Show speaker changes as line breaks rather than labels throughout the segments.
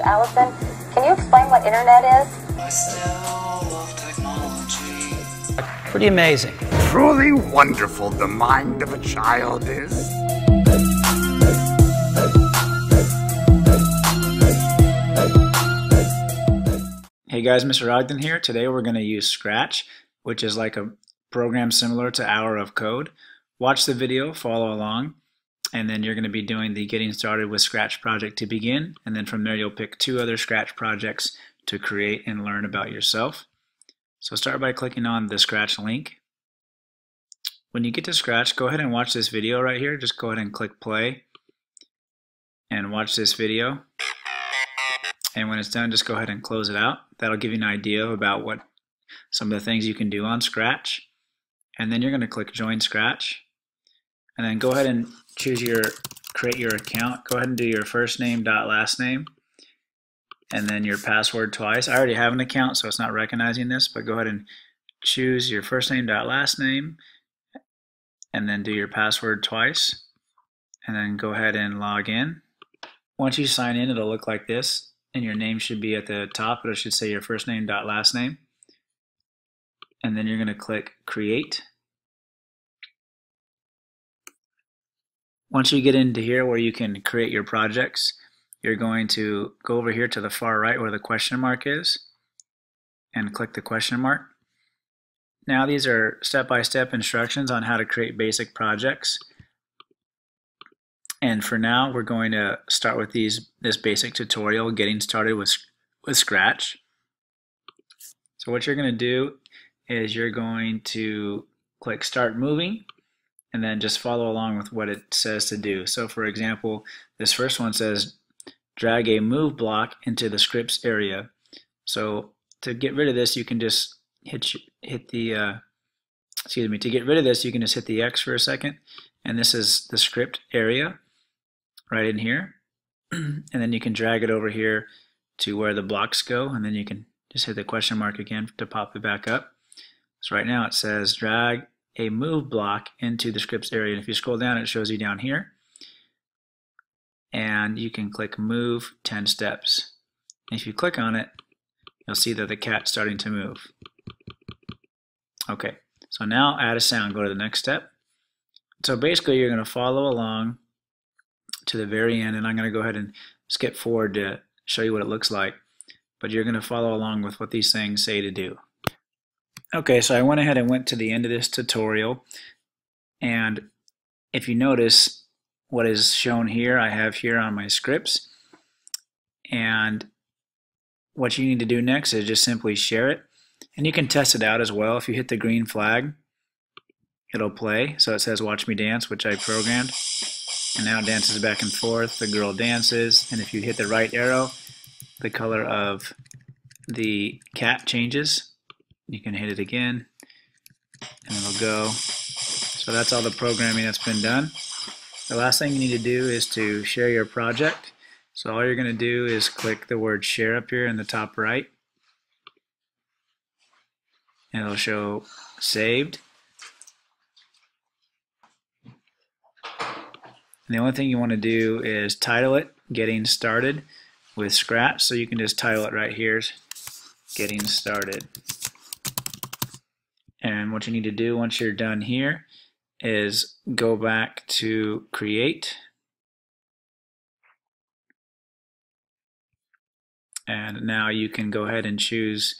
Allison. Can you explain what internet is?
I still love technology.
Pretty amazing.
Truly wonderful the mind of a child is.
Hey guys, Mr. Ogden here. Today we're going to use Scratch, which is like a program similar to Hour of Code. Watch the video, follow along, and then you're going to be doing the Getting Started with Scratch project to begin, and then from there you'll pick 2 other Scratch projects to create and learn about yourself. So start by clicking on the Scratch link. When you get to Scratch, go ahead and watch this video right here. Just go ahead and click play and watch this video. And when it's done, just go ahead and close it out. That'll give you an idea about what some of the things you can do on Scratch. And then you're going to click Join Scratch. And then go ahead and create your account. Go ahead and do your first name dot last name. And then your password twice. I already have an account, so it's not recognizing this, but go ahead and choose your first name dot last name. And then do your password twice. And then go ahead and log in. Once you sign in, it'll look like this. And your name should be at the top, but it should say your first name dot last name. And then you're going to click Create. Once you get into here where you can create your projects, you're going to go over here to the far right where the question mark is and click the question mark. Now these are step-by-step instructions on how to create basic projects. And for now, we're going to start with this basic tutorial, getting started with Scratch. So what you're going to do is you're going to click Start Moving, and then just follow along with what it says to do. So for example, this first one says, drag a move block into the scripts area. So to get rid of this, you can just to get rid of this, you can just hit the X for a second, and this is the script area right in here. And then you can drag it over here to where the blocks go, and then you can just hit the question mark again to pop it back up. So right now it says drag a move block into the scripts area, and if you scroll down it shows you down here, and you can click move 10 steps. And if you click on it, you'll see that the cat's starting to move. Okay, so now add a sound, go to the next step. So basically you're going to follow along to the very end, and I'm going to go ahead and skip forward to show you what it looks like, but you're going to follow along with what these things say to do. Okay, so I went ahead and went to the end of this tutorial, and if you notice what is shown here, I have here on my scripts, and what you need to do next is just simply share it, and you can test it out as well. If you hit the green flag, it'll play, so it says watch me dance, which I programmed. And now it dances back and forth, the girl dances, and if you hit the right arrow, the color of the cat changes. You can hit it again, and it'll go. So that's all the programming that's been done. The last thing you need to do is to share your project. So all you're going to do is click the word share up here in the top right, and it'll show saved. And the only thing you want to do is title it Getting Started with Scratch. So you can just title it right here, Getting Started. And what you need to do once you're done here is go back to Create. And now you can go ahead and choose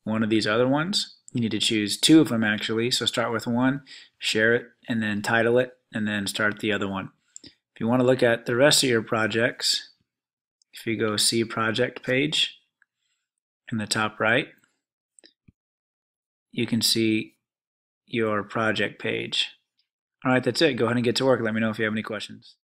one of these other ones. You need to choose 2 of them actually. So start with one, share it, and then title it, and then start the other one. If you want to look at the rest of your projects, if you go See Project page in the top right, you can see your project page. Alright, that's it. Go ahead and get to work. Let me know if you have any questions.